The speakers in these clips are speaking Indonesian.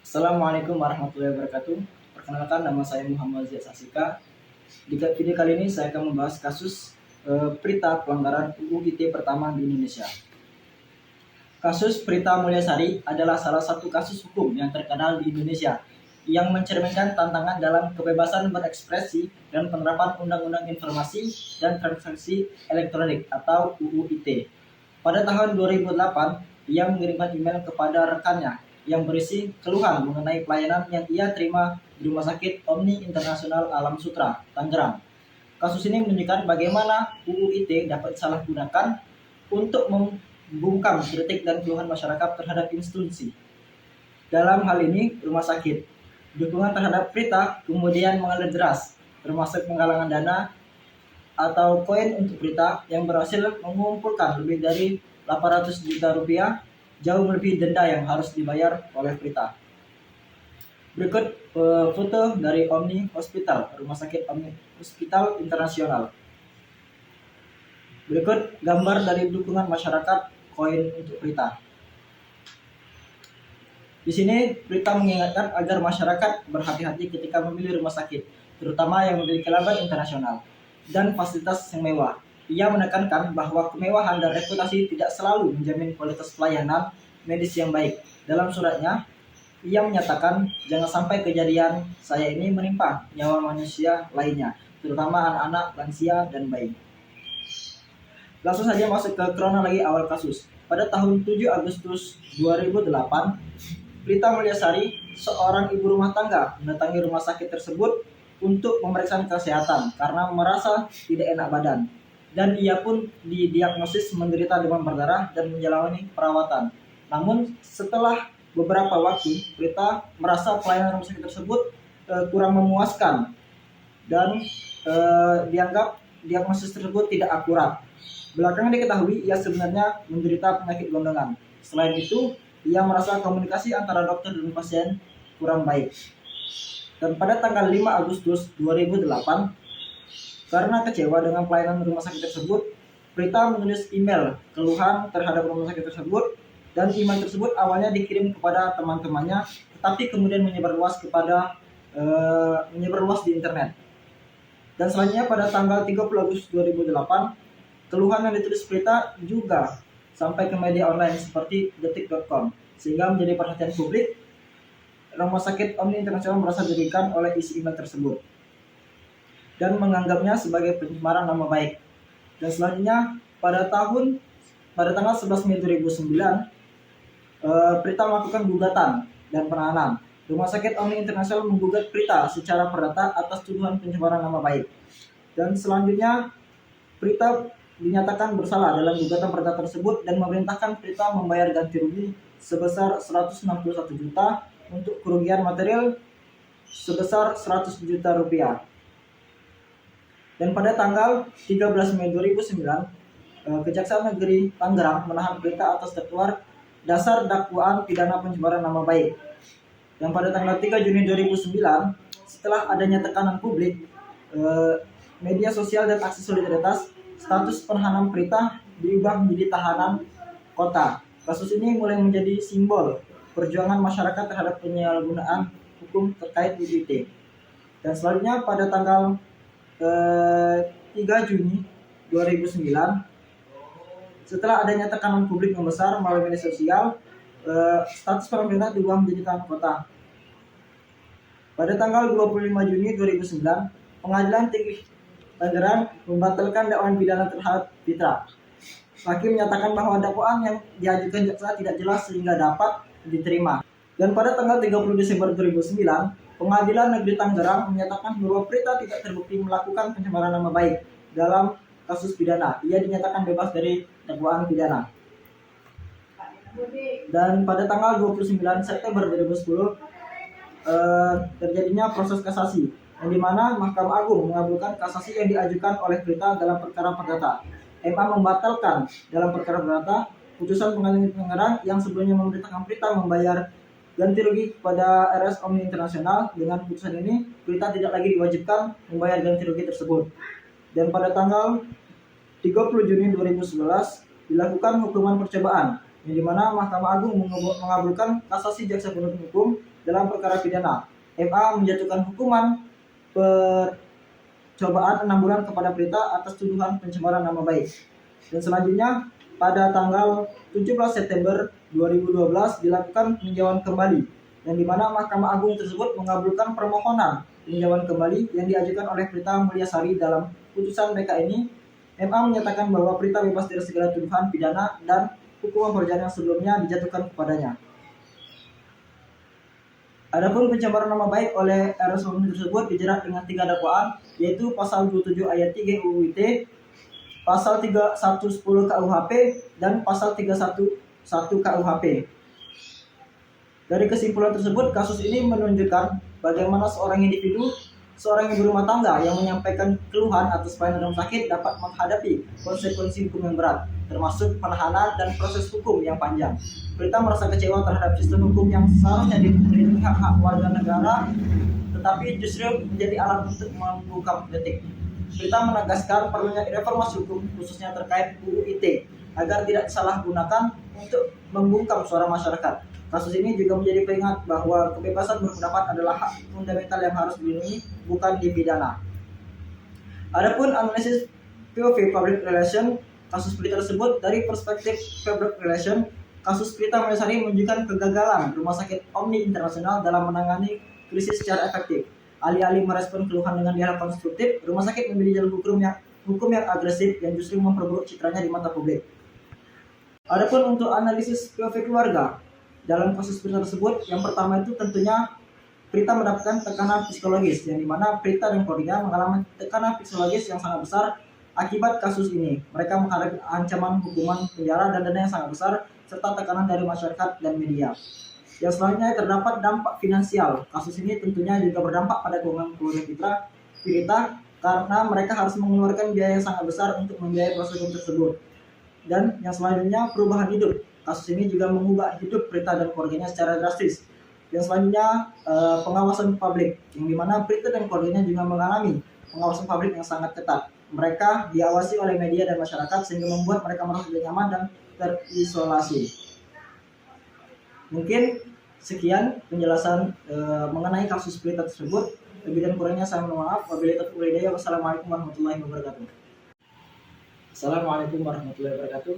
Assalamualaikum warahmatullahi wabarakatuh. Perkenalkan, nama saya Muhammad Ziyad Sasika. Di video kali ini saya akan membahas kasus Prita pelanggaran UU ITE pertama di Indonesia. Kasus Prita Mulyasari adalah salah satu kasus hukum yang terkenal di Indonesia yang mencerminkan tantangan dalam kebebasan berekspresi dan penerapan Undang-Undang Informasi dan Transaksi Elektronik atau UU ITE. Pada tahun 2008, ia mengirimkan email kepada rekannya yang berisi keluhan mengenai pelayanan yang ia terima di Rumah Sakit Omni Internasional Alam Sutra, Tangerang. Kasus ini menunjukkan bagaimana UU ITE dapat disalahgunakan untuk membungkam kritik dan keluhan masyarakat terhadap institusi. Dalam hal ini, rumah sakit. Dukungan terhadap Prita kemudian mengalir deras, termasuk penggalangan dana atau koin untuk Prita yang berhasil mengumpulkan lebih dari 800 juta rupiah, jauh melebihi denda yang harus dibayar oleh Prita. Berikut foto dari Omni Hospital, Rumah Sakit Omni Hospital Internasional. Berikut gambar dari dukungan masyarakat koin untuk Prita. Di sini Prita mengingatkan agar masyarakat berhati-hati ketika memilih rumah sakit, terutama yang memiliki label internasional dan fasilitas yang mewah. Ia menekankan bahwa kemewahan dan reputasi tidak selalu menjamin kualitas pelayanan medis yang baik. Dalam suratnya, ia menyatakan jangan sampai kejadian saya ini menimpa nyawa manusia lainnya, terutama anak-anak, lansia, dan bayi. Langsung saja masuk ke kronologi awal kasus. Pada tahun 7 Agustus 2008, Prita Mulyasari, seorang ibu rumah tangga, mendatangi rumah sakit tersebut untuk memeriksa kesehatan karena merasa tidak enak badan. Dan ia pun didiagnosis menderita demam berdarah dan menjalani perawatan. Namun setelah beberapa waktu, Prita merasa pelayanan rumah sakit tersebut kurang memuaskan dan dianggap diagnosis tersebut tidak akurat. Belakangan diketahui ia sebenarnya menderita penyakit gondongan. Selain itu, ia merasa komunikasi antara dokter dan pasien kurang baik. Dan pada tanggal 5 Agustus 2008, karena kecewa dengan pelayanan rumah sakit tersebut, Prita menulis email keluhan terhadap rumah sakit tersebut, dan email tersebut awalnya dikirim kepada teman-temannya, tetapi kemudian menyebar luas di internet. Dan selanjutnya pada tanggal 30 Agustus 2008, keluhan yang ditulis Prita juga sampai ke media online seperti detik.com, sehingga menjadi perhatian publik. Rumah Sakit Omni Internasional merasa dirugikan oleh isi email tersebut dan menganggapnya sebagai pencemaran nama baik. Dan selanjutnya pada tanggal 11 Mei 2009, Prita melakukan gugatan dan penahanan. Rumah Sakit Omni Internasional menggugat Prita secara perdata atas tuduhan pencemaran nama baik. Dan selanjutnya Prita dinyatakan bersalah dalam gugatan perdata tersebut dan memerintahkan Prita membayar ganti rugi sebesar 161 juta untuk kerugian material sebesar 100 juta rupiah. Dan pada tanggal 13 Mei 2009, Kejaksaan Negeri Tangerang menahan Prita atas dasar dakwaan pidana pencemaran nama baik. Dan pada tanggal 3 Juni 2009, setelah adanya tekanan publik, media sosial dan aksi solidaritas, status penahanan Prita diubah menjadi tahanan kota. Kasus ini mulai menjadi simbol perjuangan masyarakat terhadap penyalahgunaan hukum terkait UU ITE. Dan selanjutnya pada tanggal 3 Juni 2009, setelah adanya tekanan publik yang besar melalui media sosial, status pemerintah diubah menjadi tahanan kota. Pada tanggal 25 Juni 2009, Pengadilan Tinggi Tangerang membatalkan dakwaan pidana terhadap Prita. Hakim menyatakan bahwa dakwaan yang diajukan jaksa tidak jelas sehingga dapat diterima. Dan pada tanggal 30 Desember 2009, Pengadilan Negeri Tangerang menyatakan bahwa Prita tidak terbukti melakukan pencemaran nama baik dalam kasus pidana. Ia dinyatakan bebas dari dakwaan pidana. Dan pada tanggal 29 September 2010 terjadinya proses kasasi, yang dimana Mahkamah Agung mengabulkan kasasi yang diajukan oleh Prita dalam perkara perdata. MA membatalkan dalam perkara perdata putusan Pengadilan Tangerang yang sebelumnya memerintahkan Prita membayar ganti rugi kepada RS Omni Internasional. Dengan putusan ini, Prita tidak lagi diwajibkan membayar ganti rugi tersebut. Dan pada tanggal 30 Juni 2011 dilakukan hukuman percobaan yang dimana Mahkamah Agung mengabulkan kasasi jaksa penuntut hukum dalam perkara pidana. MA menjatuhkan hukuman percobaan 6 bulan kepada Prita atas tuduhan pencemaran nama baik. Dan selanjutnya pada tanggal 17 September 2012 dilakukan peninjauan kembali, yang dimana Mahkamah Agung tersebut mengabulkan permohonan peninjauan kembali yang diajukan oleh Prita Mulyasari. Dalam putusan mereka ini, MA menyatakan bahwa Prita bebas dari segala tuduhan pidana dan hukuman perjalanan yang sebelumnya dijatuhkan kepadanya. Adapun pencemaran nama baik oleh RSUM tersebut dijerat dengan 3 dakwaan, yaitu pasal 27 ayat 3 UU ITE, pasal 3110 KUHP, dan pasal 311 KUHP. Dari kesimpulan tersebut, kasus ini menunjukkan bagaimana seorang individu, seorang ibu rumah tangga yang menyampaikan keluhan atas pelayanan rumah sakit dapat menghadapi konsekuensi hukum yang berat, termasuk penahanan dan proses hukum yang panjang. Prita merasa kecewa terhadap sistem hukum yang seharusnya melindungi hak-hak warga negara, tetapi justru menjadi alat untuk membungkam politik. Prita menegaskan perlunya reformasi hukum, khususnya terkait UU ITE, agar tidak disalahgunakan untuk membungkam suara masyarakat. Kasus ini juga menjadi pengingat bahwa kebebasan berpendapat adalah hak fundamental yang harus dilindungi, bukan dipidana. Adapun analisis POV Public Relation kasus Prita tersebut, dari perspektif Public Relation, kasus Prita Mulyasari menunjukkan kegagalan Rumah Sakit Omni Internasional dalam menangani krisis secara efektif. Alih-alih merespon keluhan dengan dialog konstruktif, rumah sakit memilih jalur hukum yang agresif yang justru memperburuk citranya di mata publik. Adapun untuk analisis POV keluarga dalam kasus Prita tersebut, yang pertama itu tentunya Prita mendapatkan tekanan psikologis, yang dimana Prita dan keluarga mengalami tekanan psikologis yang sangat besar akibat kasus ini. Mereka menghadapi ancaman hukuman penjara dan dana yang sangat besar, serta tekanan dari masyarakat dan media. Yang selanjutnya terdapat dampak finansial. Kasus ini tentunya juga berdampak pada keuangan keluarga Prita karena mereka harus mengeluarkan biaya yang sangat besar untuk membiayai proses hukum tersebut. Dan yang selanjutnya perubahan hidup. Kasus ini juga mengubah hidup Prita dan keluarganya secara drastis. Yang selanjutnya pengawasan publik, yang dimana Prita dan keluarganya juga mengalami pengawasan publik yang sangat ketat. Mereka diawasi oleh media dan masyarakat sehingga membuat mereka merasa tidak nyaman dan terisolasi. Mungkin sekian penjelasan mengenai kasus Prita tersebut. Lebih dan kurangnya saya mohon maaf. Wabillahi taufiq wal hidayah. Wassalamualaikum warahmatullahi wabarakatuh. Assalamualaikum warahmatullahi wabarakatuh.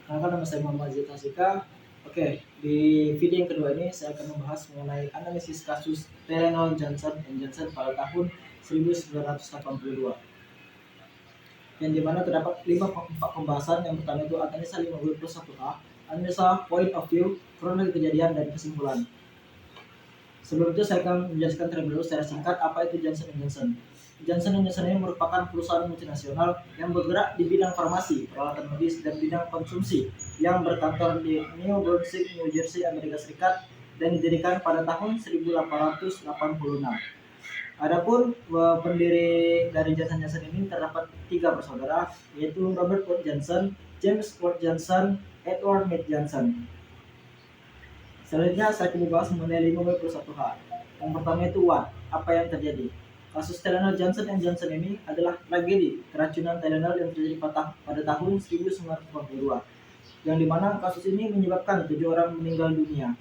Perkenalkan, nama saya Muhammad Zita Sika. Oke, di video yang kedua ini saya akan membahas mengenai analisis kasus Telenor Johnson & Johnson pada tahun 1982. Yang dimana terdapat 4 pembahasan. Yang pertama itu analisa 51A, analisa point of view, kronologi kejadian, dan kesimpulan. Sebelum itu saya akan menjelaskan terlebih dahulu secara singkat apa itu Johnson & Johnson. Johnson & Johnson ini merupakan perusahaan multinasional yang bergerak di bidang farmasi, peralatan medis, dan bidang konsumsi yang berkantor di New Brunswick, New Jersey, Amerika Serikat, dan didirikan pada tahun 1886. Adapun pendiri dari Johnson & Johnson ini terdapat 3 bersaudara, yaitu Robert Wood Johnson, James Wood Johnson, Edward Mead Johnson. Selanjutnya saya akan membahas mengenai 51H. Yang pertama itu what, apa yang terjadi. Kasus Telenor Johnson & Johnson ini adalah tragedi keracunan Telenor yang terjadi pada tahun 1982, yang dimana kasus ini menyebabkan 7 orang meninggal dunia.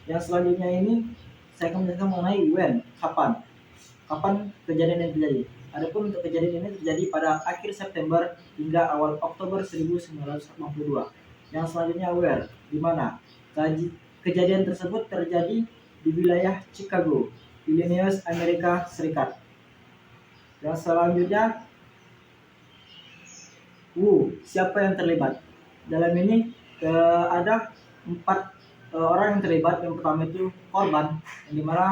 Yang selanjutnya ini saya akan menjelaskan mengenai when, kapan kejadian ini terjadi. Adapun untuk kejadian ini terjadi pada akhir September hingga awal Oktober 1982. Yang selanjutnya where, di mana. Kejadian tersebut terjadi di wilayah Chicago, Illinois, Amerika Serikat. Yang selanjutnya siapa yang terlibat. Dalam ini ada 4 orang yang terlibat. Yang pertama itu korban, yang dimana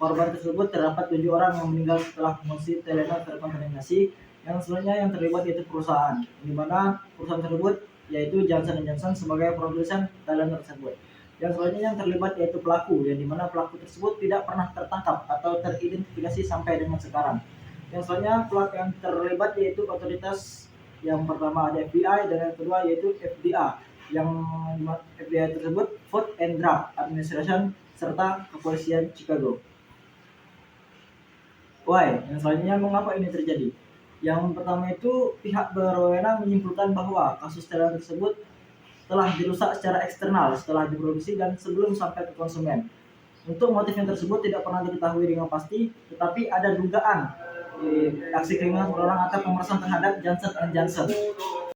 korban tersebut terdapat 7 orang yang meninggal setelah fungsi Telenor terkontaminasi. Yang selanjutnya yang terlibat yaitu perusahaan, yang dimana perusahaan tersebut yaitu Johnson & Johnson sebagai produsen Telenor tersebut. Yang selanjutnya yang terlibat yaitu pelaku, yang dimana pelaku tersebut tidak pernah tertangkap atau teridentifikasi sampai dengan sekarang. Yang selanjutnya pelaku yang terlibat yaitu otoritas, yang pertama ada FBI dan yang kedua yaitu FDA. Yang FBI tersebut Food and Drug Administration serta kepolisian Chicago. Why? Yang selanjutnya mengapa ini terjadi? Yang pertama itu pihak berwenang menyimpulkan bahwa kasus Telenor tersebut telah dirusak secara eksternal setelah diproduksi dan sebelum sampai ke konsumen. Untuk motifnya tersebut tidak pernah diketahui dengan pasti, tetapi ada dugaan aksi kriminal terlarang atau pemerasan terhadap Johnson Johnson.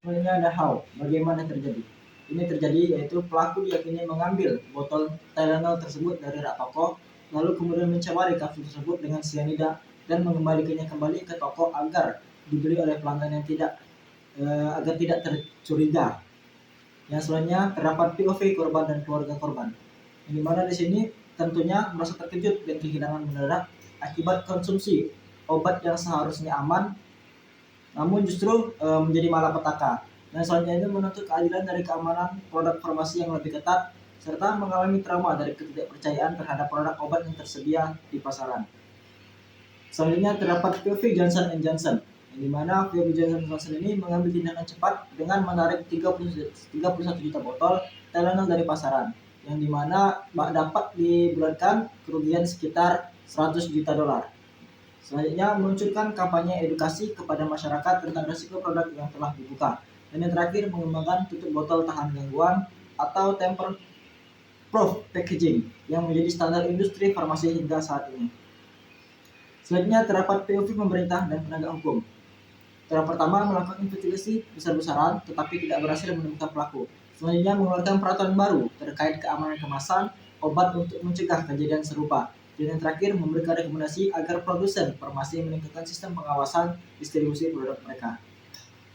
Sebenarnya ada how, bagaimana terjadi? Ini terjadi yaitu pelaku diyakini mengambil botol Tylenol tersebut dari rak toko, lalu kemudian mencemari kapsul tersebut dengan cyanida dan mengembalikannya kembali ke toko agar dibeli oleh pelanggan yang agar tidak tercuriga. Yang selanjutnya terdapat POV korban dan keluarga korban. Yang dimana di sini tentunya merasa terkejut dan kehilangan mendadak akibat konsumsi obat yang seharusnya aman, namun justru menjadi malapetaka. Dan selanjutnya menuntut keadilan dari keamanan produk farmasi yang lebih ketat, serta mengalami trauma dari ketidakpercayaan terhadap produk obat yang tersedia di pasaran. Selanjutnya terdapat POV Johnson Johnson, yang dimana POV Johnson ini mengambil tindakan cepat dengan menarik 31 juta botol Tylenol dari pasaran, yang dimana dapat dibulatkan kerugian sekitar 100 juta dolar. Selanjutnya meluncurkan kampanye edukasi kepada masyarakat tentang risiko produk yang telah dibuka. Dan yang terakhir mengembangkan tutup botol tahan gangguan atau tamper proof packaging yang menjadi standar industri farmasi hingga saat ini. Selanjutnya terdapat POV pemerintah dan penegak hukum. Yang pertama melakukan investigasi besar-besaran tetapi tidak berhasil menemukan pelaku. Selanjutnya mengeluarkan peraturan baru terkait keamanan kemasan obat untuk mencegah kejadian serupa. Dan yang terakhir memberikan rekomendasi agar produsen farmasi meningkatkan sistem pengawasan distribusi produk mereka.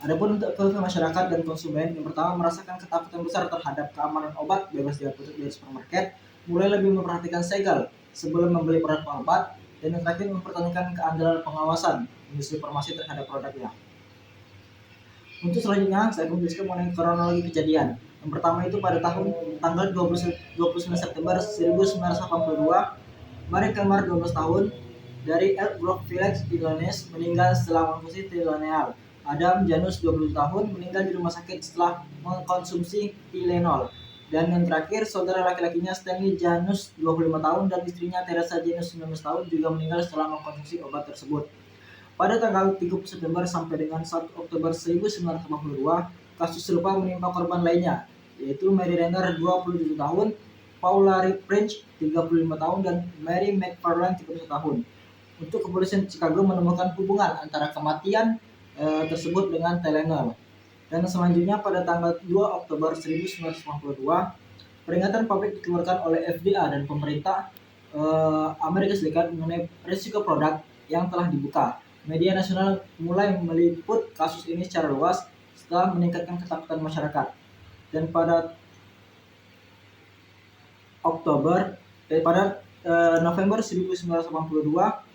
Adapun untuk POV masyarakat dan konsumen, yang pertama merasakan ketakutan besar terhadap keamanan obat bebas diapotek dari supermarket, mulai lebih memperhatikan segel sebelum membeli produk obat, dan yang terakhir mempertanyakan keandalan pengawasan industri farmasi terhadap produknya. Untuk selanjutnya, saya akan menjelaskan mengenai kronologi kejadian. Yang pertama itu pada tanggal 29 September 1982, Marie Kelmar 12 tahun dari Elk Grove Village, Illinois meninggal setelah mengkonsumsi Tylenol. Adam Janus 20 tahun meninggal di rumah sakit setelah mengkonsumsi Tylenol. Dan yang terakhir saudara laki-lakinya Stanley Janus 25 tahun dan istrinya Teresa Janus 19 tahun juga meninggal setelah mengkonsumsi obat tersebut. Pada tanggal 30 September sampai dengan 1 Oktober 1982, kasus serupa menimpa korban lainnya, yaitu Mary Renner 27 tahun, Paula French 35 tahun, dan Mary McFarland 31 tahun. Untuk kepolisian Chicago menemukan hubungan antara kematian tersebut dengan Tylenol. Dan selanjutnya pada tanggal 2 Oktober 1992, peringatan publik dikeluarkan oleh FDA dan pemerintah Amerika Serikat mengenai risiko produk yang telah dibuka. Media nasional mulai meliput kasus ini secara luas setelah meningkatkan ketakutan masyarakat. Dan pada November 1982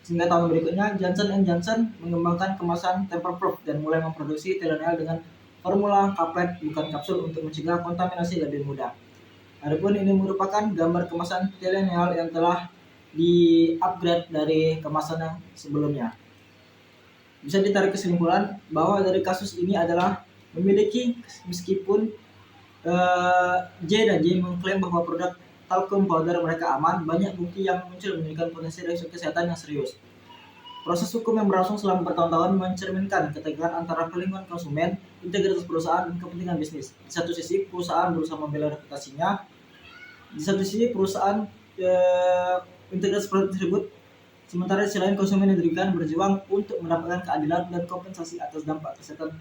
hingga tahun berikutnya, Johnson Johnson mengembangkan kemasan tamper-proof dan mulai memproduksi Tylenol dengan formula kaplet bukan kapsul untuk mencegah kontaminasi lebih mudah. Adapun ini merupakan gambar kemasan Tylenol yang telah di-upgrade dari kemasan yang sebelumnya. Bisa ditarik kesimpulan bahwa dari kasus ini adalah memiliki, meskipun J dan J mengklaim bahwa produk talcum powder mereka aman, banyak bukti yang muncul menunjukkan potensi risiko kesehatan yang serius. Proses hukum yang berlangsung selama bertahun-tahun mencerminkan ketegangan antara perlindungan konsumen, integritas perusahaan, dan kepentingan bisnis. Di satu sisi, perusahaan berusaha membela reputasinya. Di satu sisi, perusahaan integritas produk tersebut. Sementara di sisi lain, konsumen yang dirugikan berjuang untuk mendapatkan keadilan dan kompensasi atas dampak kesehatan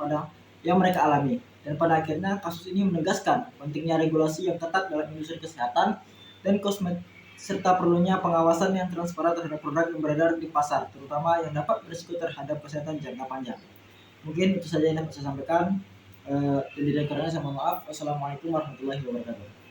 yang mereka alami. Dan pada akhirnya kasus ini menegaskan pentingnya regulasi yang ketat dalam industri kesehatan dan kosmetik serta perlunya pengawasan yang transparan terhadap produk yang beredar di pasar, terutama yang dapat berisiko terhadap kesehatan jangka panjang. Mungkin itu saja yang dapat saya sampaikan. Jadi saya mohon maaf. Wassalamualaikum warahmatullahi wabarakatuh.